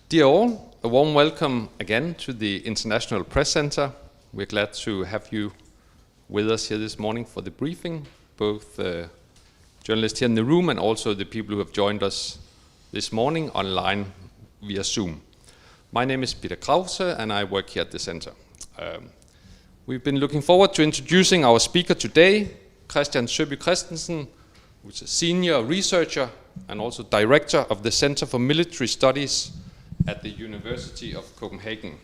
Dear all, a warm welcome again to the International Press Center. We're glad to have you with us here this morning for the briefing, both journalists here in the room and also the people who have joined us this morning online via Zoom. My name is Peter Krause and I work here at the center. We've been looking forward to introducing our speaker today, Kristian Søby Kristensen, who's a senior researcher and also director of the Center for Military Studies at the University of Copenhagen.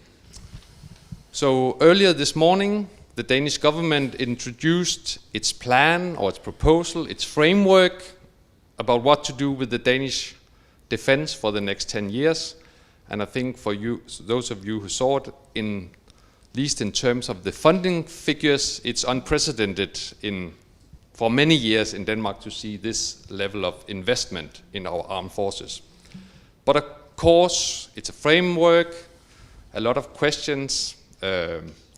So earlier this morning, the Danish government introduced its plan or its proposal, its framework about what to do with the Danish defense for the next 10 years. And I think for you, those of you who saw it, at least in terms of the funding figures, it's unprecedented for many years in Denmark to see this level of investment in our armed forces. But of course, it's a framework, a lot of questions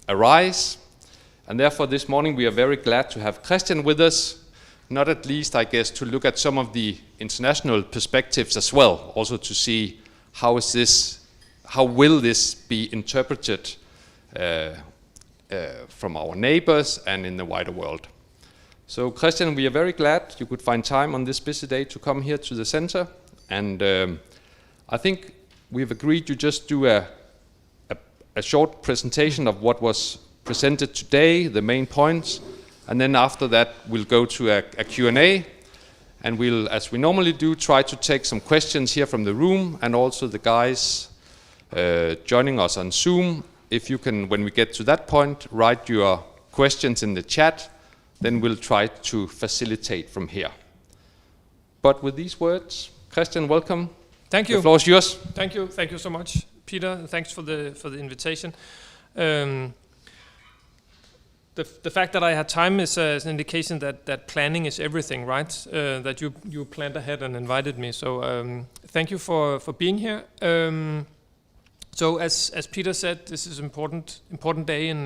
arise, and therefore this morning we are very glad to have Kristian with us, not at least, I guess, to look at some of the international perspectives as well, also to see how will this be interpreted from our neighbors and in the wider world. So Kristian, we are very glad you could find time on this busy day to come here to the center, and I think we've agreed to just do a short presentation of what was presented today, the main points, and then after that we'll go to a Q&A, and we'll, as we normally do, try to take some questions here from the room, and also the guys joining us on Zoom. If you can, when we get to that point, write your questions in the chat, then we'll try to facilitate from here. But with these words, Kristian, welcome. Thank you. The floor is yours. Thank you. Thank you so much, Peter. And thanks for the invitation. The fact that I had time is an indication that planning is everything, right? That you planned ahead and invited me. So thank you for being here. So as Peter said, this is an important day in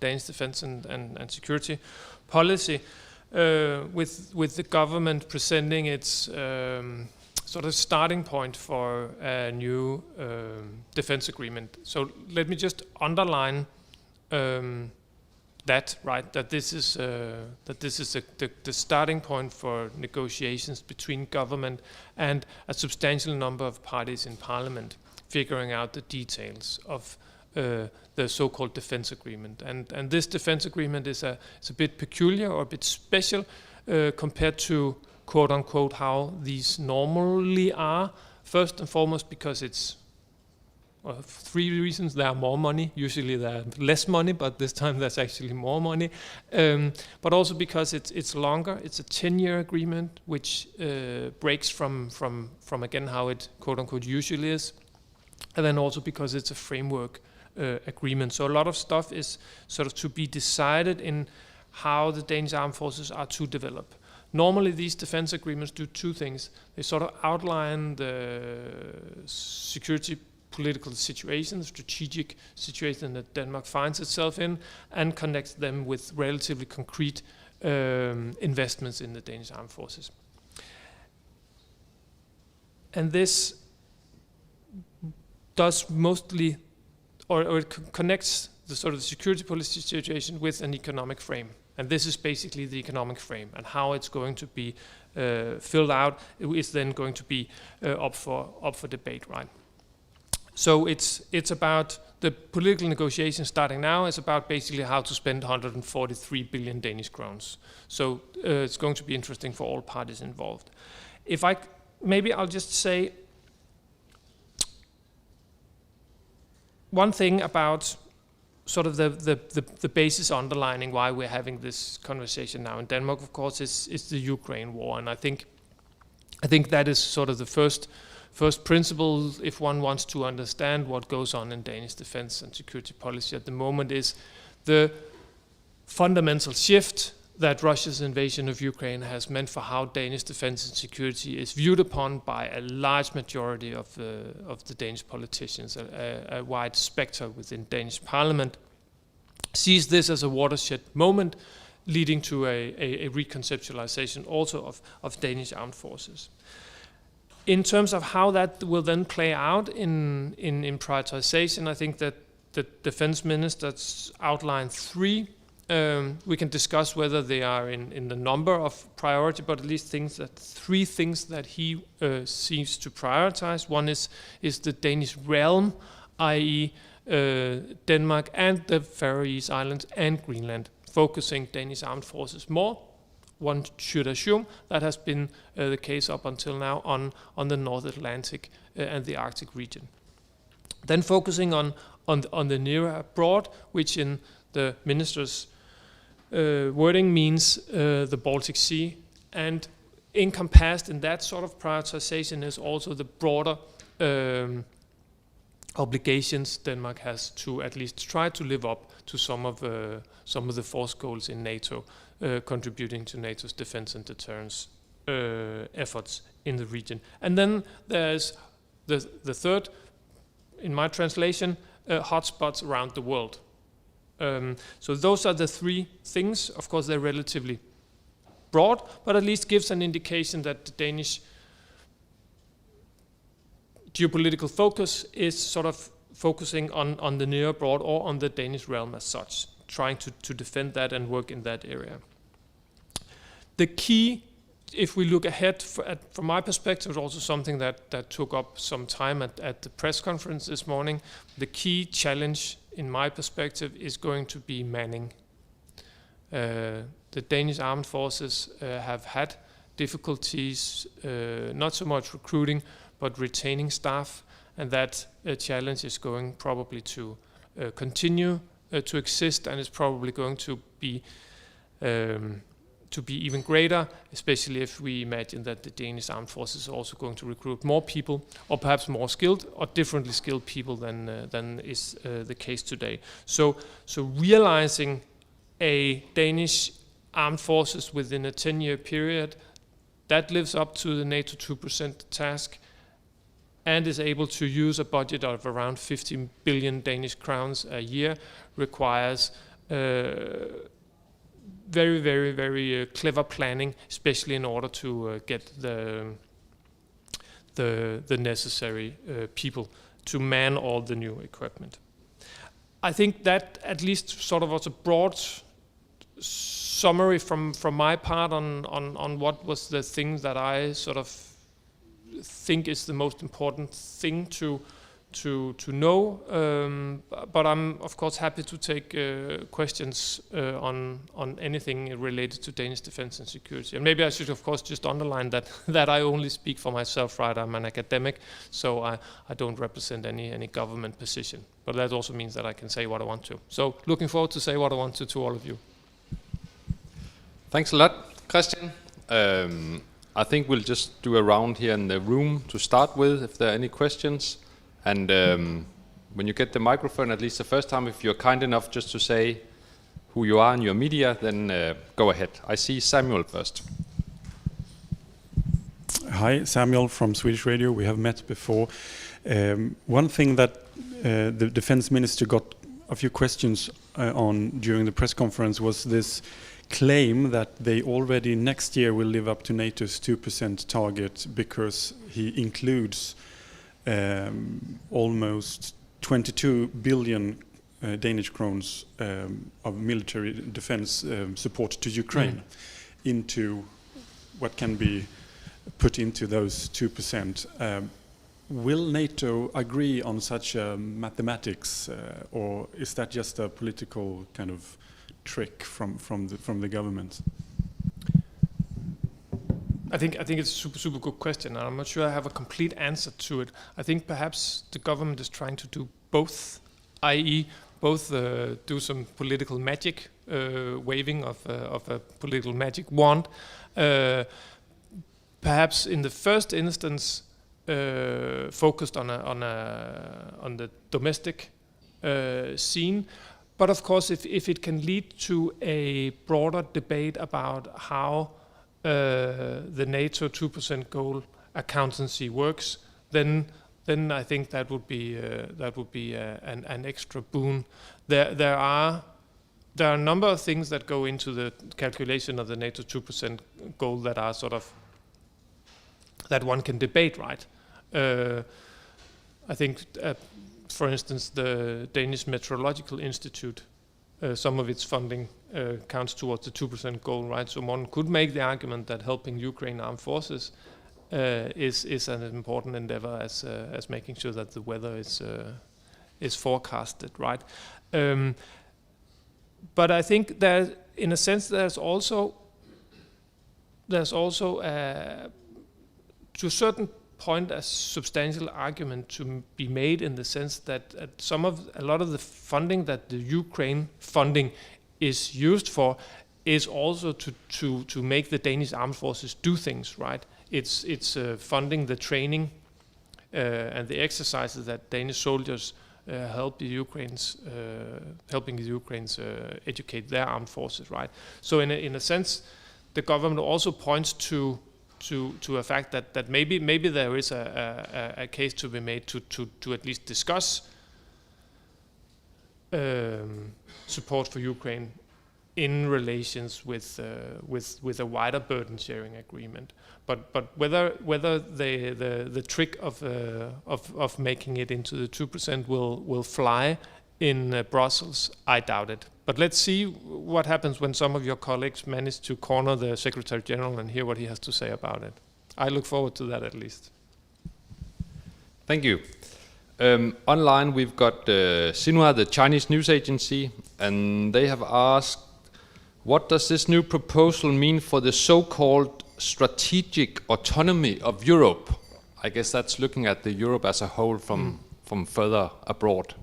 Danish defense and security policy, with the government presenting its sort of starting point for a new defense agreement. So let me just underline that this is the starting point for negotiations between government and a substantial number of parties in parliament, figuring out the details of the so-called defense agreement. And this defense agreement is a bit peculiar or a bit special compared to quote-unquote how these normally are. First and foremost because it's three reasons. There are more money. Usually there are less money, but this time there's actually more money. But also because it's longer. It's a 10-year agreement, which breaks from again how it quote-unquote usually is. And then also because it's a framework agreement. So a lot of stuff is sort of to be decided in how the Danish armed forces are to develop. Normally these defense agreements do two things. They sort of outline the security political situation, the strategic situation that Denmark finds itself in, and connect them with relatively concrete investments in the Danish armed forces. And this does mostly, or it connects the sort of security policy situation with an economic frame. And this is basically the economic frame, and how it's going to be filled out is then going to be up for debate, right? So it's about the political negotiation starting now. It's about basically how to spend 143 billion Danish crowns. So it's going to be interesting for all parties involved. Maybe I'll just say one thing about sort of the basis underlining why we're having this conversation now in Denmark, of course, is the Ukraine war, and I think that is sort of the first principle if one wants to understand what goes on in Danish defense and security policy at the moment, is the fundamental shift that Russia's invasion of Ukraine has meant for how Danish defense and security is viewed upon by a large majority of the Danish politicians. A wide spectre within Danish parliament sees this as a watershed moment, leading to a reconceptualization also of Danish armed forces. In terms of how that will then play out in prioritization, I think that the defense ministers outlined 3. We can discuss whether they are in the number of priority, but at least 3 things that he seems to prioritize. One is the Danish realm, i.e. Denmark and the Faroe Islands and Greenland, focusing Danish armed forces more. One should assume that has been the case up until now on the North Atlantic and the Arctic region. Then focusing on the nearer abroad, which in the minister's wording means the Baltic Sea, and encompassed in that sort of prioritization is also the broader obligations Denmark has to at least try to live up to some of the force goals in NATO, contributing to NATO's defense and deterrence efforts in the region. And then there's the third, in my translation, hotspots around the world. So those are the 3 things. Of course, they're relatively broad, but at least gives an indication that the Danish geopolitical focus is sort of focusing on the near abroad or on the Danish realm as such, trying to defend that and work in that area. The key, if we look ahead, from my perspective, is also something that took up some time at the press conference this morning. The key challenge, in my perspective, is going to be manning. The Danish armed forces have had difficulties, not so much recruiting, but retaining staff, and that challenge is going probably to continue to exist, and is probably going to be even greater, especially if we imagine that the Danish armed forces are also going to recruit more people, or perhaps more skilled or differently skilled people than is the case today. So realizing a Danish armed forces within a 10-year period that lives up to the NATO 2% task and is able to use a budget of around 50 billion Danish crowns a year requires very, very, very clever planning, especially in order to get the necessary people to man all the new equipment. I think that at least sort of was a broad summary from my part on what was the thing that I sort of think is the most important thing to know, but I'm of course happy to take questions on anything related to Danish defense and security. And maybe I should of course just underline that I only speak for myself, right? I'm an academic, so I don't represent any government position. But that also means that I can say what I want to. So looking forward to say what I want to all of you. Thanks a lot, Kristian. I think we'll just do a round here in the room to start with, if there are any questions. And when you get the microphone, at least the first time, if you're kind enough just to say who you are and your media, then go ahead. I see Samuel first. Hi, Samuel from Swedish Radio. We have met before. One thing that the defense minister got a few questions on during the press conference was this claim that they already next year will live up to NATO's 2% target, because he includes almost 22 billion Danish krones of military defense support to Ukraine into what can be put into those 2%. Will NATO agree on such mathematics, or is that just a political kind of trick from the government? I think it's a super good question, and I'm not sure I have a complete answer to it. I think perhaps the government is trying to do both, i.e. both do some political magic, waving of a political magic wand. Perhaps in the first instance focused on the domestic scene. But of course, if it can lead to a broader debate about how the NATO 2% goal accountancy works, then I think that would be an extra boon. There are a number of things that go into the calculation of the NATO 2% goal that are sort of that one can debate, right? I think, for instance, the Danish Meteorological Institute, some of its funding counts towards the 2% goal, right? So one could make the argument that helping Ukraine armed forces is an important endeavor as making sure that the weather is forecasted, right? But I think that, in a sense, there's also to a certain point a substantial argument to be made, in the sense that a lot of the funding that the Ukraine funding is used for is also to make the Danish armed forces do things, right? It's funding the training and the exercises that Danish soldiers helping the Ukrainians educate their armed forces, right? So in a sense, the government also points to a fact that maybe there is a case to be made to at least discuss support for Ukraine in relations with a wider burden sharing agreement. But whether the trick of making it into the 2% will fly in Brussels, I doubt it. But let's see what happens when some of your colleagues manage to corner the Secretary General and hear what he has to say about it. I look forward to that, at least. Thank you. Online we've got Xinhua, the Chinese news agency, and they have asked, what does this new proposal mean for the so-called strategic autonomy of Europe? I guess that's looking at the Europe as a whole from further abroad.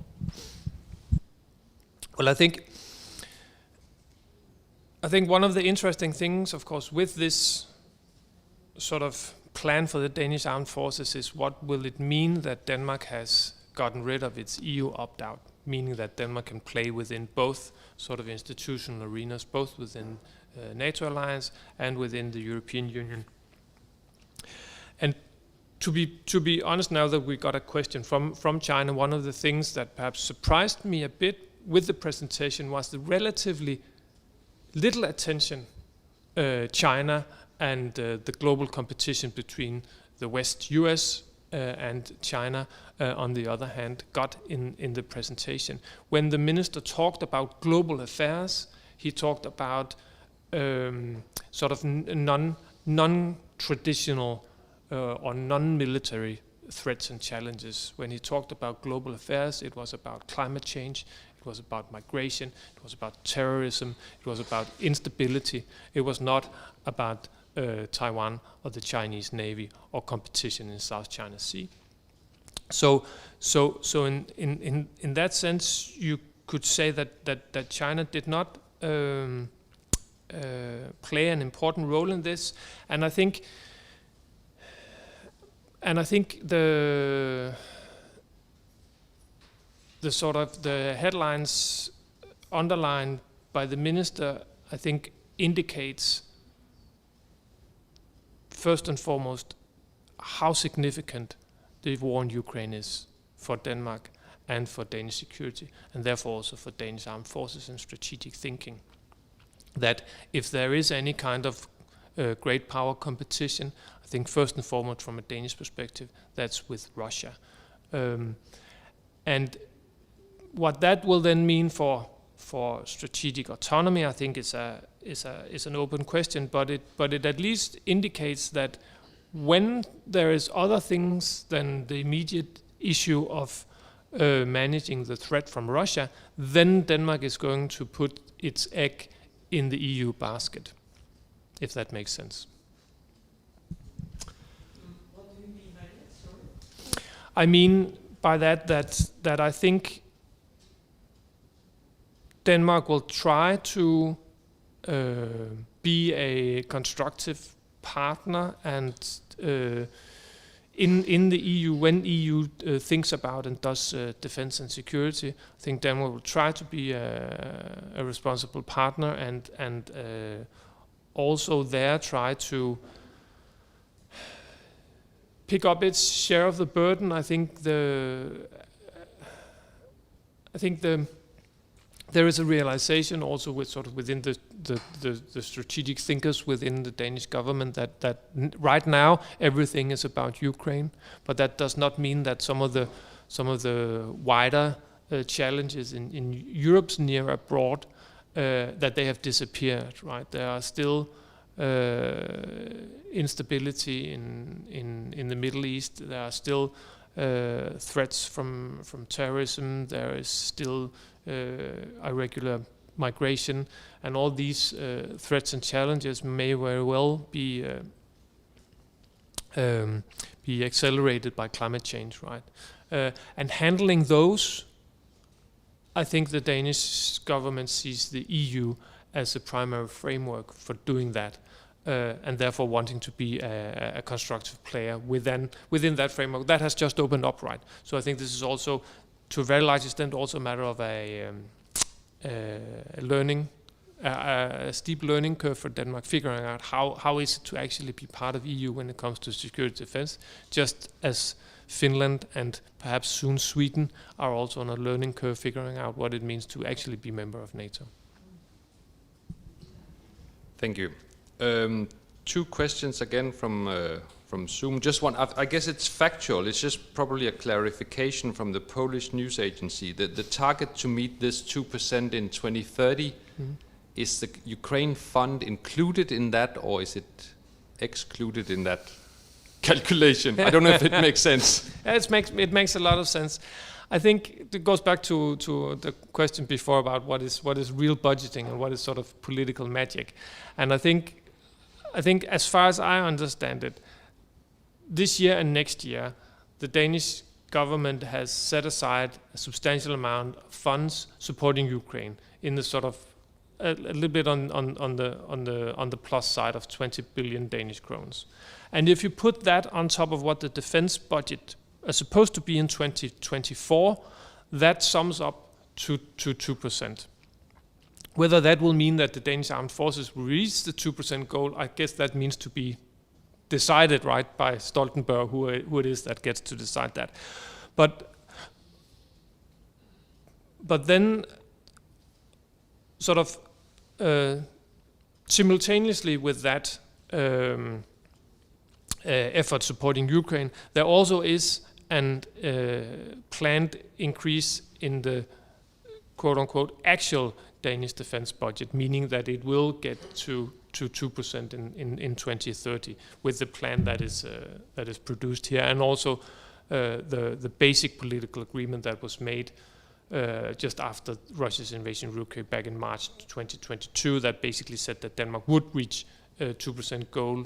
Well, I think one of the interesting things, of course, with this sort of plan for the Danish armed forces is, what will it mean that Denmark has gotten rid of its EU opt-out, meaning that Denmark can play within both sort of institutional arenas, both within NATO alliance and within the European Union. And to be honest, now that we got a question from China, one of the things that perhaps surprised me a bit with the presentation was the relatively little attention China and the global competition between the West, US, and China, on the other hand, got in the presentation. When the minister talked about global affairs, he talked about sort of non-traditional or non-military threats and challenges. When he talked about global affairs, it was about climate change, it was about migration, it was about terrorism, it was about instability. It was not about Taiwan or the Chinese Navy or competition in South China Sea. So in that sense, you could say that China did not play an important role in this, and I think the sort of the headlines underlined by the minister, I think, indicates first and foremost how significant the war in Ukraine is for Denmark and for Danish security, and therefore also for Danish armed forces and strategic thinking. That if there is any kind of great power competition, I think first and foremost from a Danish perspective, that's with Russia. And what that will then mean for strategic autonomy, I think is an open question, but it at least indicates that when there is other things than the immediate issue of managing the threat from Russia, then Denmark is going to put its egg in the EU basket, if that makes sense. What do you mean by that? Sorry? I mean by that I think Denmark will try to be a constructive partner and in the EU, when EU thinks about and does defense and security, I think Denmark will try to be a responsible partner and also there try to pick up its share of the burden. I think the there is a realization also with sort of within the strategic thinkers within the Danish government that right now everything is about Ukraine, but that does not mean that some of the wider challenges in Europe's near abroad that they have disappeared. Right, there are still instability in the Middle East. There are still threats from terrorism. There is still irregular migration, and all these threats and challenges may very well be accelerated by climate change, right? And handling those, I think the Danish government sees the EU as a primary framework for doing that, and therefore wanting to be a constructive player within that framework. That has just opened up, right? So I think this is also, to a very large extent, also a matter of a steep learning curve for Denmark, figuring out how is it to actually be part of EU when it comes to security defense, just as Finland and perhaps soon Sweden are also on a learning curve, figuring out what it means to actually be member of NATO. Thank you. 2 questions again from Zoom. Just one, I guess it's factual, it's just probably a clarification from the Polish news agency. The target to meet this 2% in 2030, is the Ukraine fund included in that, or is it excluded in that calculation? I don't know if it makes sense. It makes a lot of sense. I think it goes back to the question before about what is real budgeting and what is sort of political magic. And I think as far as I understand it, this year and next year, the Danish government has set aside a substantial amount of funds supporting Ukraine in the sort of a little bit on the plus side of 20 billion Danish krones. And if you put that on top of what the defense budget is supposed to be in 2024, that sums up to 2%. Whether that will mean that the Danish armed forces will reach the 2% goal, I guess that means to be decided, right, by Stoltenberg, who it is that gets to decide that. But then sort of simultaneously with that effort supporting Ukraine, there also is an planned increase in the quote-unquote actual Danish defense budget, meaning that it will get to 2% in 2030 with the plan that is produced here, and also the basic political agreement that was made just after Russia's invasion of Ukraine back in March 2022, that basically said that Denmark would reach 2% goal,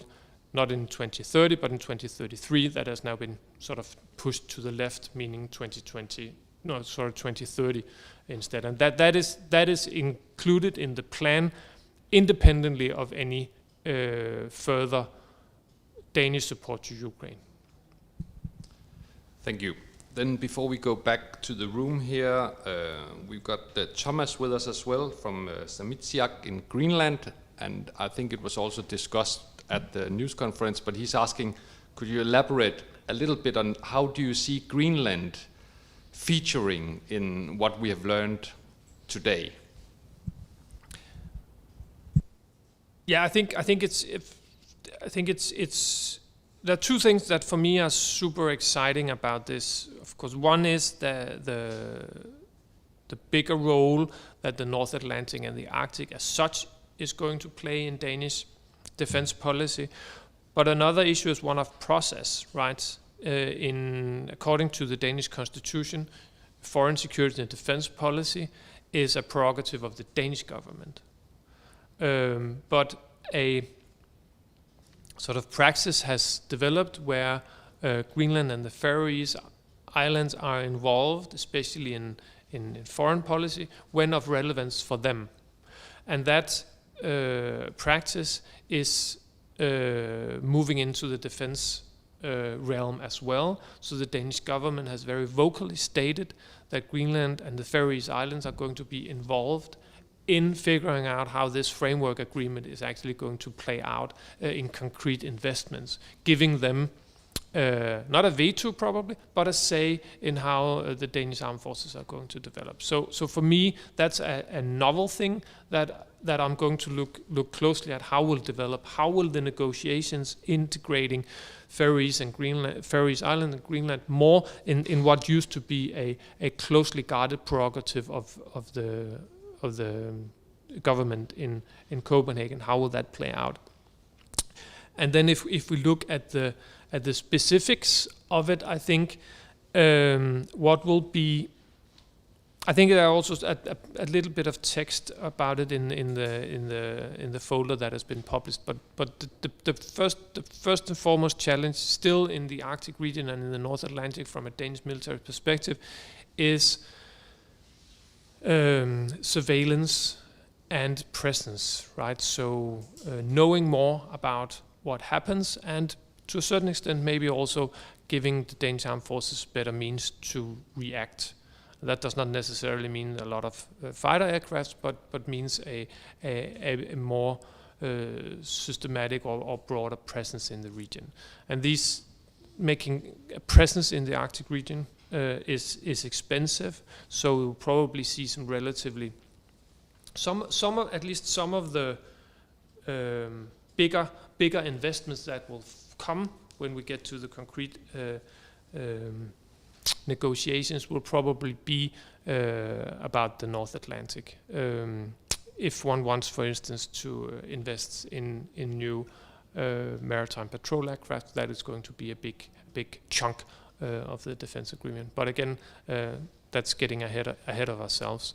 not in 2030, but in 2033. That has now been sort of pushed to the left, meaning 2030 instead. And that is included in the plan, independently of any further Danish support to Ukraine. Thank you. Then before we go back to the room here, we've got Thomas with us as well from Samitsiaq in Greenland, and I think it was also discussed at the news conference, but he's asking, could you elaborate a little bit on how do you see Greenland featuring in what we have learned today? Yeah, I think it's there are 2 things that for me are super exciting about this. Of course, one is the bigger role that the North Atlantic and the Arctic as such is going to play in Danish defense policy. But another issue is one of process, right? According to the Danish constitution, foreign security and defense policy is a prerogative of the Danish government. But a sort of praxis has developed where Greenland and the Faroese Islands are involved, especially in foreign policy, when of relevance for them. And that practice is moving into the defense realm as well. So the Danish government has very vocally stated that Greenland and the Faroese Islands are going to be involved in figuring out how this framework agreement is actually going to play out in concrete investments, giving them not a veto probably, but a say in how the Danish armed forces are going to develop. So for me, that's a novel thing that I'm going to look closely at how will develop. How will the negotiations integrating Faroese Island and Greenland more in what used to be a closely guarded prerogative of the government in Copenhagen? How will that play out? And then if we look at the specifics of it, I think what will be, I think there are also a little bit of text about it in the folder that has been published. But the first and foremost challenge still in the Arctic region and in the North Atlantic from a Danish military perspective is surveillance and presence, right? So knowing more about what happens, and to a certain extent maybe also giving the Danish armed forces better means to react. That does not necessarily mean a lot of fighter aircrafts, but means a more systematic or broader presence in the region. And these making a presence in the Arctic region is expensive, so we'll probably see some relatively at least some of the bigger investments that will come when we get to the concrete negotiations will probably be about the North Atlantic. If one wants, for instance, to invest in new maritime patrol aircraft, that is going to be a big chunk of the defense agreement. But again, that's getting ahead of ourselves.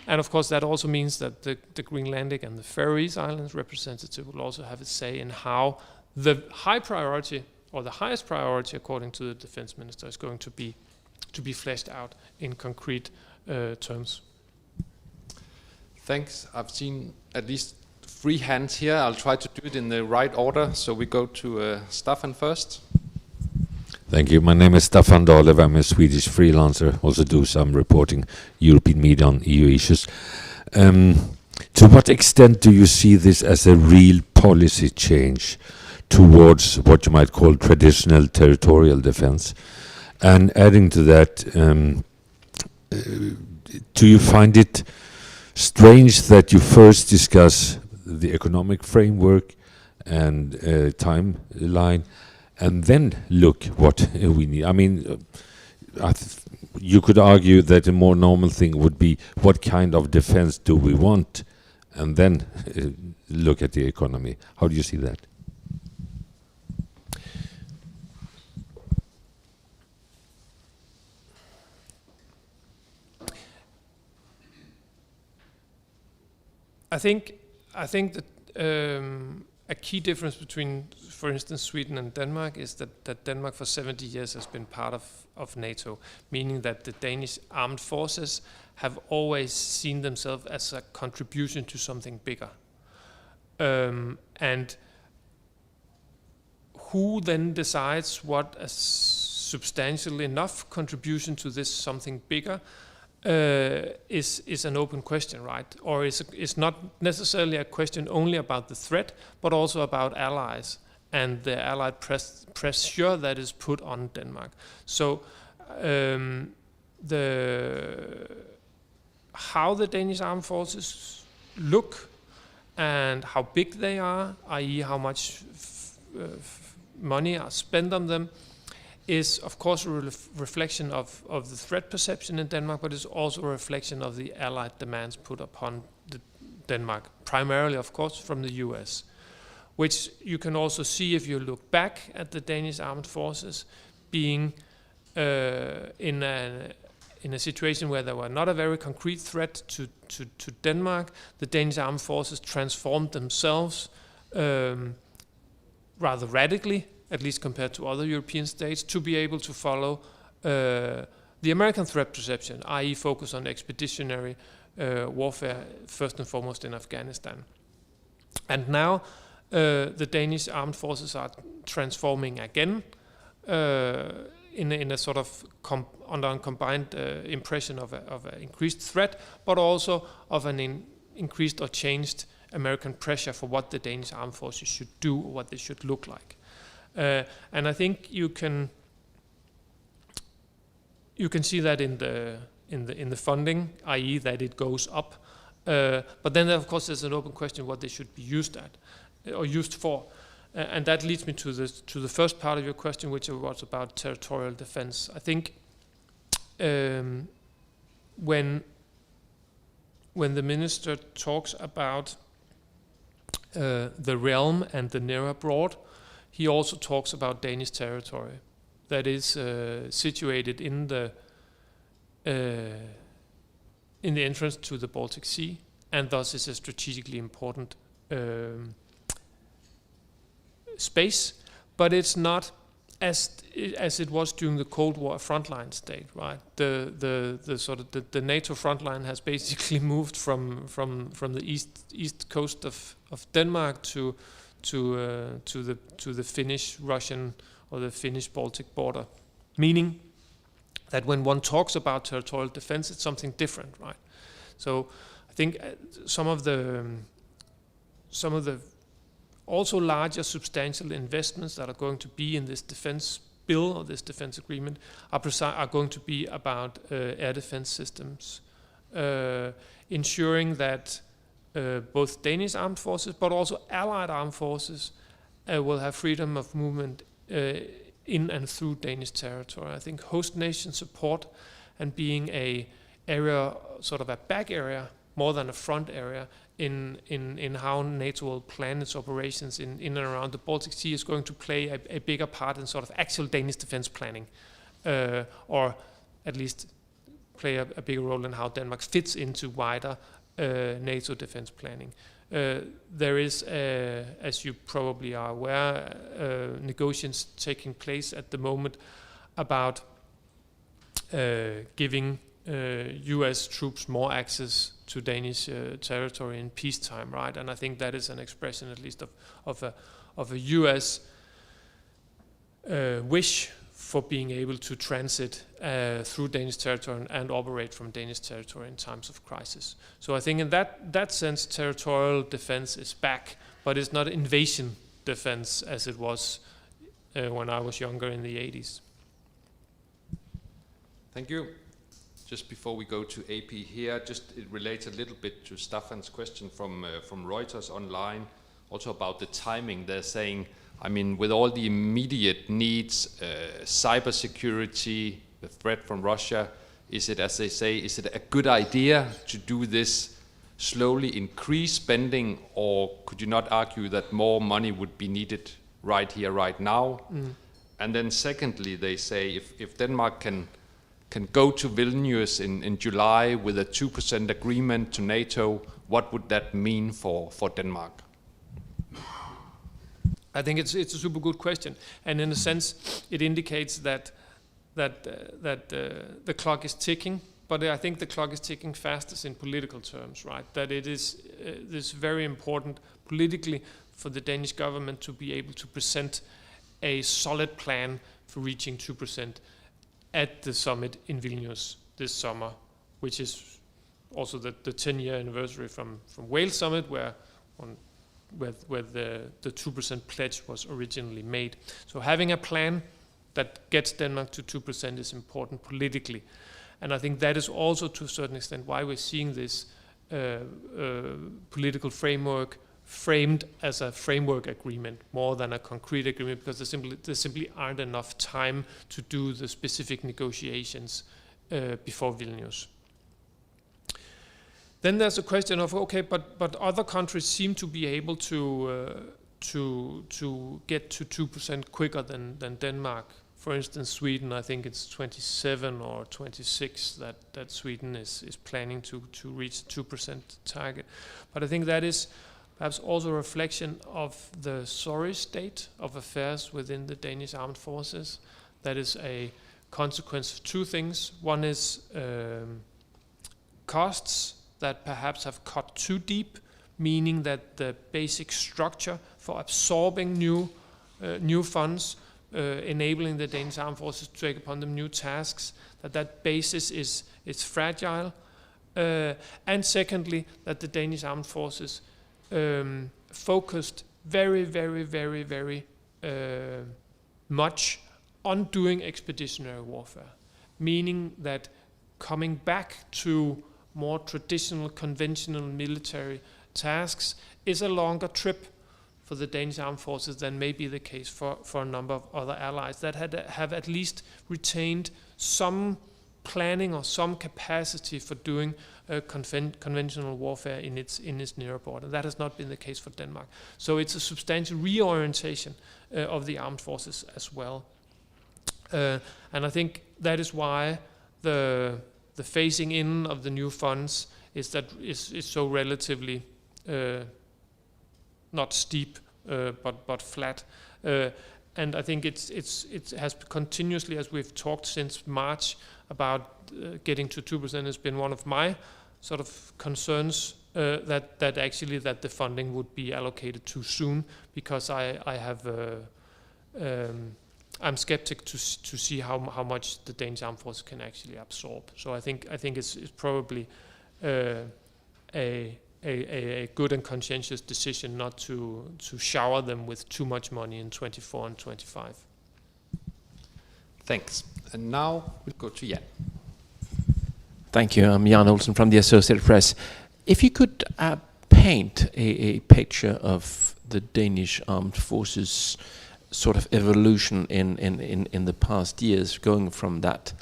And of course, that also means that the Greenlandic and the Faroese Islands representative will also have a say in how the high priority, or the highest priority according to the defense minister, is going to be fleshed out in concrete terms. Thanks. I've seen at least 3 hands here. I'll try to do it in the right order. So we go to Staffan first. Thank you. My name is Staffan Dahlev. I'm a Swedish freelancer. Also do some reporting European media on EU issues. To what extent do you see this as a real policy change towards what you might call traditional territorial defense? And adding to that, do you find it strange that you first discuss the economic framework and timeline, and then look what we need? I mean, you could argue that a more normal thing would be what kind of defense do we want, and then look at the economy. How do you see that? I think that a key difference between, for instance, Sweden and Denmark is that Denmark for 70 years has been part of NATO, meaning that the Danish armed forces have always seen themselves as a contribution to something bigger. And who then decides what a substantial enough contribution to this something bigger is an open question, right? Or is not necessarily a question only about the threat, but also about allies and the allied pressure that is put on Denmark. So how the Danish armed forces look and how big they are, i.e. how much money are spent on them, is of course a reflection of the threat perception in Denmark, but is also a reflection of the allied demands put upon Denmark, primarily of course from the US, which you can also see if you look back at the Danish armed forces being in a situation where there were not a very concrete threat to Denmark. The Danish armed forces transformed themselves rather radically, at least compared to other European states, to be able to follow the American threat perception, i.e. focus on expeditionary warfare, first and foremost in Afghanistan. And now the Danish armed forces are transforming again in a sort of under a combined impression of an increased threat, but also of an increased or changed American pressure for what the Danish armed forces should do, or what they should look like. And I think you can see that in the funding, i.e. that it goes up. But then of course there's an open question what they should be used at or used for. And that leads me to the first part of your question, which was about territorial defense. I think when the minister talks about the realm and the near abroad, he also talks about Danish territory that is situated in the entrance to the Baltic Sea, and thus is a strategically important space. But it's not as it was during the Cold War, a frontline state, right? The NATO frontline has basically moved from the east coast of Denmark to the Finnish Russian or the Finnish Baltic border, meaning that when one talks about territorial defense, it's something different, right? So I think some of the also larger substantial investments that are going to be in this defense bill or this defense agreement are going to be about air defense systems, ensuring that both Danish armed forces but also allied armed forces will have freedom of movement in and through Danish territory. I think host nation support and being a area, sort of a back area more than a front area in how NATO will plan its operations in and around the Baltic Sea is going to play a bigger part in sort of actual Danish defense planning, or at least play a bigger role in how Denmark fits into wider NATO defense planning. There is, as you probably are aware, negotiations taking place at the moment about giving US troops more access to Danish territory in peacetime, right? And I think that is an expression, at least, of a US wish for being able to transit through Danish territory and operate from Danish territory in times of crisis. So I think in that sense, territorial defense is back, but it's not invasion defense as it was when I was younger in the 80s. Thank you. Just before we go to AP here, it relates a little bit to Staffan's question from Reuters online, also about the timing. They're saying, I mean, with all the immediate needs, cybersecurity, the threat from Russia, is it, as they say, is it a good idea to do this slowly increase spending, or could you not argue that more money would be needed right here, right now? And then secondly, they say if Denmark can go to Vilnius in July with a 2% agreement to NATO, what would that mean for Denmark? I think it's a super good question, and in a sense, it indicates that the clock is ticking. But I think the clock is ticking fastest in political terms, right? That it is this very important politically for the Danish government to be able to present a solid plan for reaching 2% at the summit in Vilnius this summer, which is also the 10-year anniversary from Wales summit, where the 2% pledge was originally made. So having a plan that gets Denmark to 2% is important politically. And I think that is also, to a certain extent, why we're seeing this political framework framed as a framework agreement more than a concrete agreement, because there simply aren't enough time to do the specific negotiations before Vilnius. Then there's a question of, okay, but other countries seem to be able to get to 2% quicker than Denmark. For instance, Sweden, I think it's 27 or 26 that Sweden is planning to reach the 2% target. But I think that is perhaps also a reflection of the sorry state of affairs within the Danish armed forces. That is a consequence of two things. One is costs that perhaps have cut too deep, meaning that the basic structure for absorbing new funds, enabling the Danish armed forces to take upon them new tasks, that basis is fragile. And secondly, that the Danish armed forces focused very much on doing expeditionary warfare, meaning that coming back to more traditional, conventional military tasks is a longer trip for the Danish armed forces than may be the case for a number of other allies that have at least retained some planning or some capacity for doing conventional warfare in its near border. That has not been the case for Denmark. So it's a substantial reorientation of the armed forces as well. And I think that is why the phasing in of the new funds is so relatively not steep, but flat. And I think it has continuously, as we've talked since March, about getting to 2% has been one of my sort of concerns, that the funding would be allocated too soon, because I'm skeptic to see how much the Danish armed forces can actually absorb. So I think it's probably a good and conscientious decision not to shower them with too much money in 24 and 25. Thanks. And now we'll go to Jan. Thank you. I'm Jan Olsen from the Associated Press. If you could paint a picture of the Danish armed forces sort of evolution in the past years, going from that,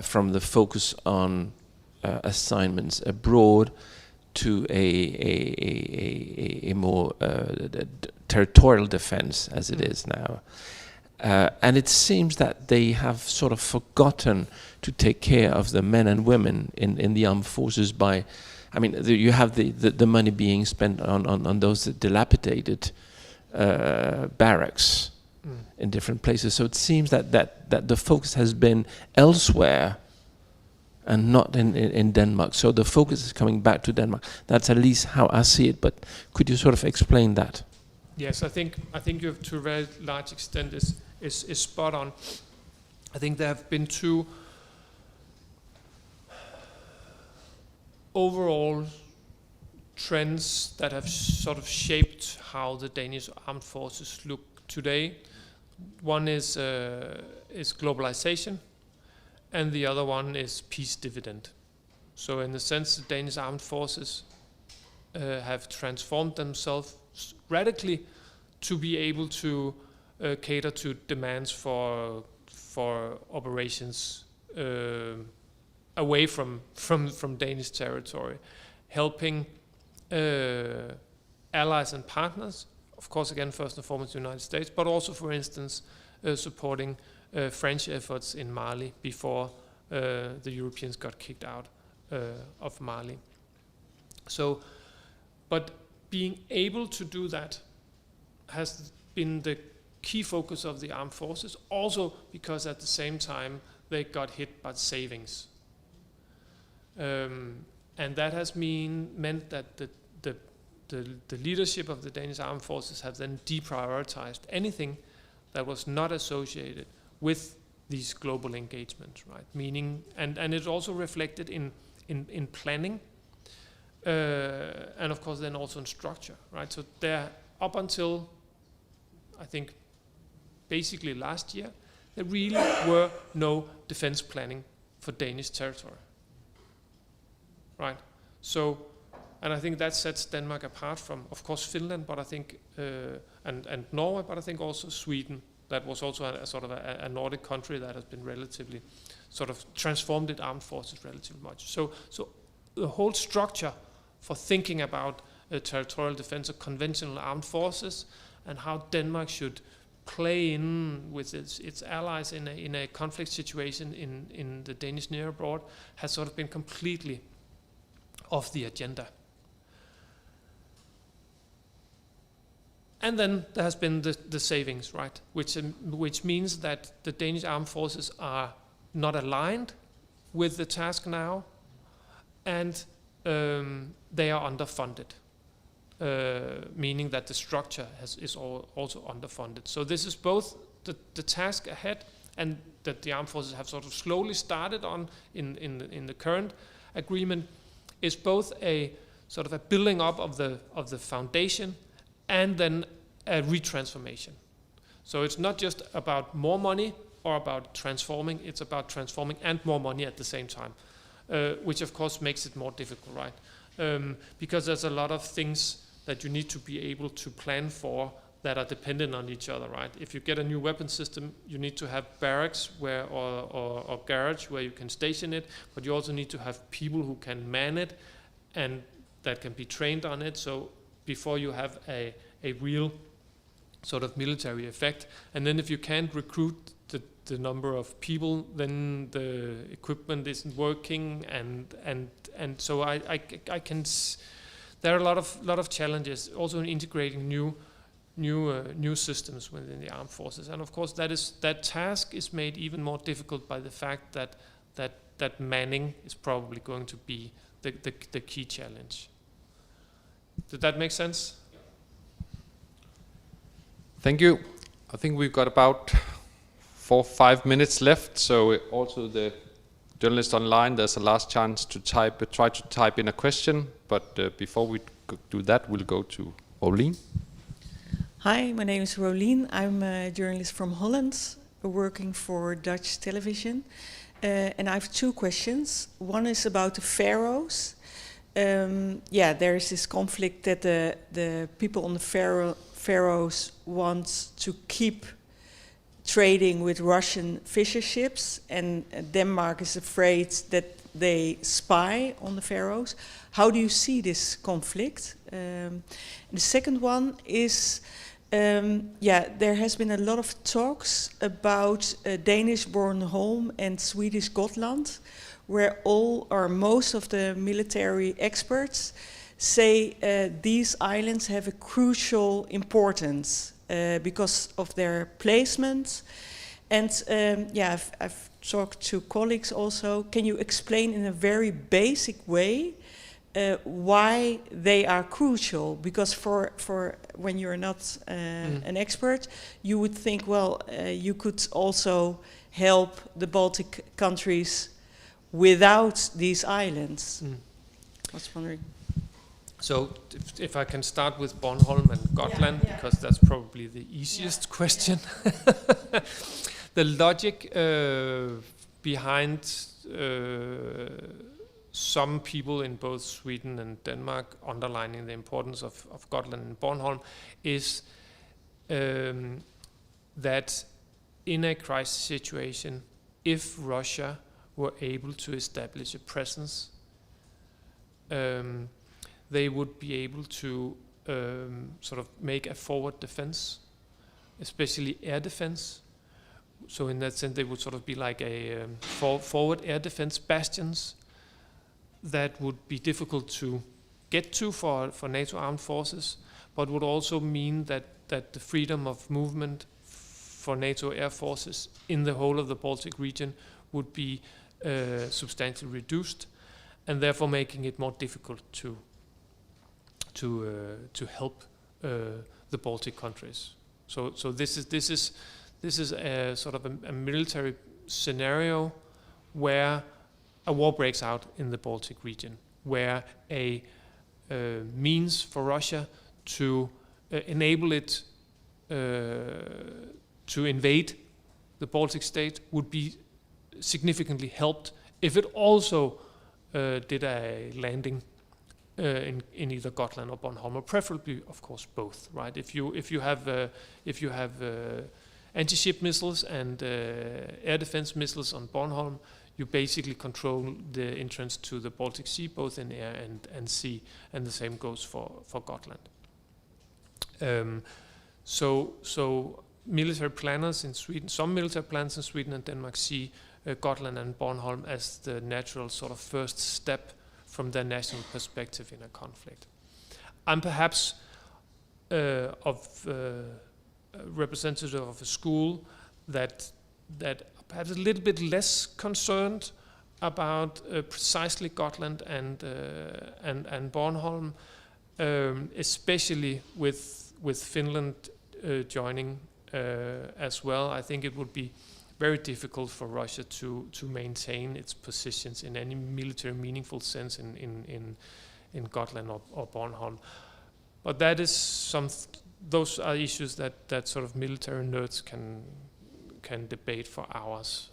from the focus on assignments abroad to a more territorial defense as it is now. And it seems that they have sort of forgotten to take care of the men and women in the armed forces by, I mean, you have the money being spent on those dilapidated barracks in different places. So it seems that the focus has been elsewhere and not in Denmark. So the focus is coming back to Denmark. That's at least how I see it. But could you sort of explain that? Yes, I think you have, to a very large extent, is spot on. I think there have been two overall trends that have sort of shaped how the Danish armed forces look today. One is globalization, and the other one is peace dividend. So in the sense, the Danish armed forces have transformed themselves radically to be able to cater to demands for operations away from Danish territory, helping allies and partners, of course, again, first and foremost, the United States, but also, for instance, supporting French efforts in Mali before the Europeans got kicked out of Mali. So, but being able to do that has been the key focus of the armed forces, also because at the same time they got hit by savings. And that has meant that the leadership of the Danish armed forces have then deprioritized anything that was not associated with these global engagements, right? Meaning, and it's also reflected in planning, and of course then also in structure, right? So there, up until, I think, basically last year, there really were no defense planning for Danish territory, right? So, and I think that sets Denmark apart from, of course, Finland, but I think, and Norway, but I think also Sweden. That was also a sort of a Nordic country that has been relatively sort of transformed its armed forces relatively much. So the whole structure for thinking about territorial defense of conventional armed forces and how Denmark should play in with its allies in a conflict situation in the Danish near abroad has sort of been completely off the agenda. And then there has been the savings, right? Which means that the Danish armed forces are not aligned with the task now, and they are underfunded, meaning that the structure is also underfunded. So this is both the task ahead, and that the armed forces have sort of slowly started on in the current agreement, is both a sort of a building up of the foundation, and then a retransformation. So it's not just about more money or about transforming, it's about transforming and more money at the same time, which of course makes it more difficult, right? Because there's a lot of things that you need to be able to plan for that are dependent on each other, right? If you get a new weapon system, you need to have barracks where or garage where you can station it, but you also need to have people who can man it and that can be trained on it. So before you have a real sort of military effect, and then if you can't recruit the number of people, then the equipment isn't working, and so I can. There are a lot of challenges also in integrating new systems within the armed forces, and of course that task is made even more difficult by the fact that manning is probably going to be the key challenge. Did that make sense? Thank you. I think we've got about 4 or 5 minutes left, so also the journalists online, there's a last chance to try to type in a question, but before we do that, we'll go to Rolien. Hi, my name is Rolien. I'm a journalist from Holland, working for Dutch television. And I have 2 questions. One is about the Faroes. There is this conflict that the people on the Faroes want to keep trading with Russian fisher ships, and Denmark is afraid that they spy on the Faroes. How do you see this conflict? The second one is, there has been a lot of talks about Danish Bornholm and Swedish Gotland, where all or most of the military experts say these islands have a crucial importance because of their placement. And I've talked to colleagues also. Can you explain in a very basic way why they are crucial? Because for when you're not an expert, you would think, well, you could also help the Baltic countries without these islands. I was wondering. So if I can start with Bornholm and Gotland, because that's probably the easiest question. The logic behind some people in both Sweden and Denmark underlining the importance of Gotland and Bornholm is that in a crisis situation, if Russia were able to establish a presence, they would be able to sort of make a forward defense, especially air defense. So in that sense, they would sort of be like a forward air defense bastions that would be difficult to get to for NATO armed forces, but would also mean that the freedom of movement for NATO air forces in the whole of the Baltic region would be substantially reduced, and therefore making it more difficult to help the Baltic countries. So this is a sort of a military scenario where a war breaks out in the Baltic region, where a means for Russia to enable it to invade the Baltic state would be significantly helped if it also did a landing in either Gotland or Bornholm, or preferably, of course, both. Right? If you have anti-ship missiles and air defense missiles on Bornholm, you basically control the entrance to the Baltic Sea, both in air and sea, and the same goes for Gotland. So military planners in Sweden, some military planners in Sweden and Denmark see Gotland and Bornholm as the natural sort of first step from their national perspective in a conflict. I'm perhaps representative of a school that perhaps a little bit less concerned about precisely Gotland and Bornholm, especially with Finland joining as well. I think it would be very difficult for Russia to maintain its positions in any military meaningful sense in Gotland or Bornholm. But that is those are issues that sort of military nerds can debate for hours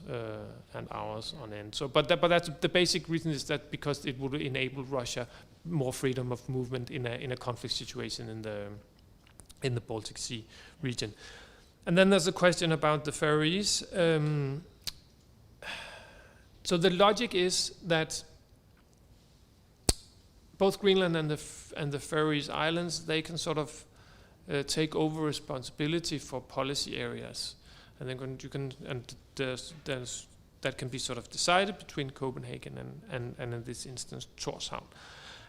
and hours on end. So, but that's the basic reason is that because it would enable Russia more freedom of movement in a conflict situation in the Baltic Sea region. And then there's a question about the Faroese. So the logic is that both Greenland and the Faroese Islands, they can sort of take over responsibility for policy areas, and then that can be sort of decided between Copenhagen and in this instance Tórshavn.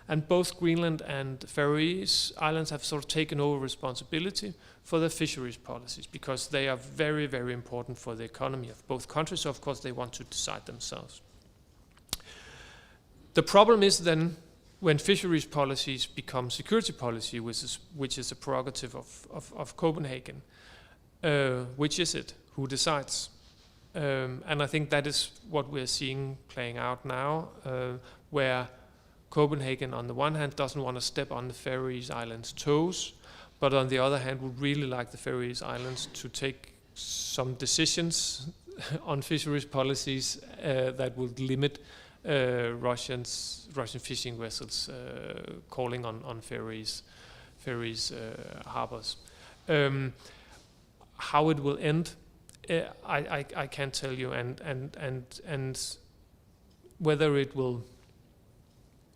And both Greenland and the Faroese Islands have sort of taken over responsibility for the fisheries policies because they are very, very important for the economy of both countries. So of course they want to decide themselves. The problem is then when fisheries policies become security policy, which is a prerogative of Copenhagen, which is it? Who decides? And I think that is what we're seeing playing out now, where Copenhagen, on the one hand, doesn't want to step on the Faroese Islands' toes, but on the other hand, would really like the Faroese Islands to take some decisions on fisheries policies that would limit Russian fishing vessels calling on Faroese harbors. How it will end, I can't tell you, and whether it will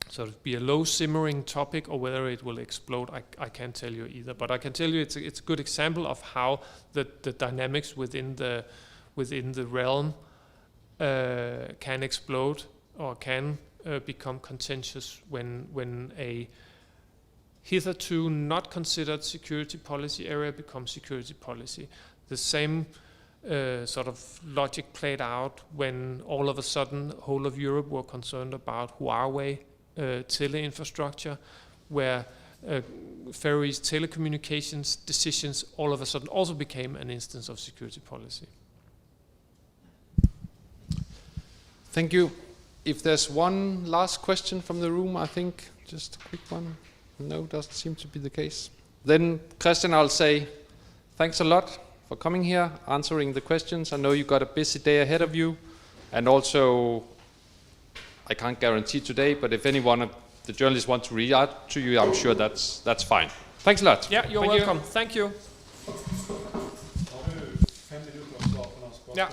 sort of be a low simmering topic or whether it will explode, I can't tell you either. But I can tell you it's a good example of how the dynamics within the realm can explode or can become contentious when a hitherto not considered security policy area becomes security policy. The same sort of logic played out when all of a sudden whole of Europe were concerned about Huawei tele-infrastructure, where Faroese telecommunications decisions all of a sudden also became an instance of security policy. Thank you. If there's one last question from the room, I think just a quick one. No, doesn't seem to be the case. Then, Kristian, I'll say thanks a lot for coming here, answering the questions. I know you got a busy day ahead of you, and also I can't guarantee today, but if any one of the journalists want to reach out to you, I'm sure that's fine. Thanks a lot. Yeah, you're welcome. Thank you. Ja.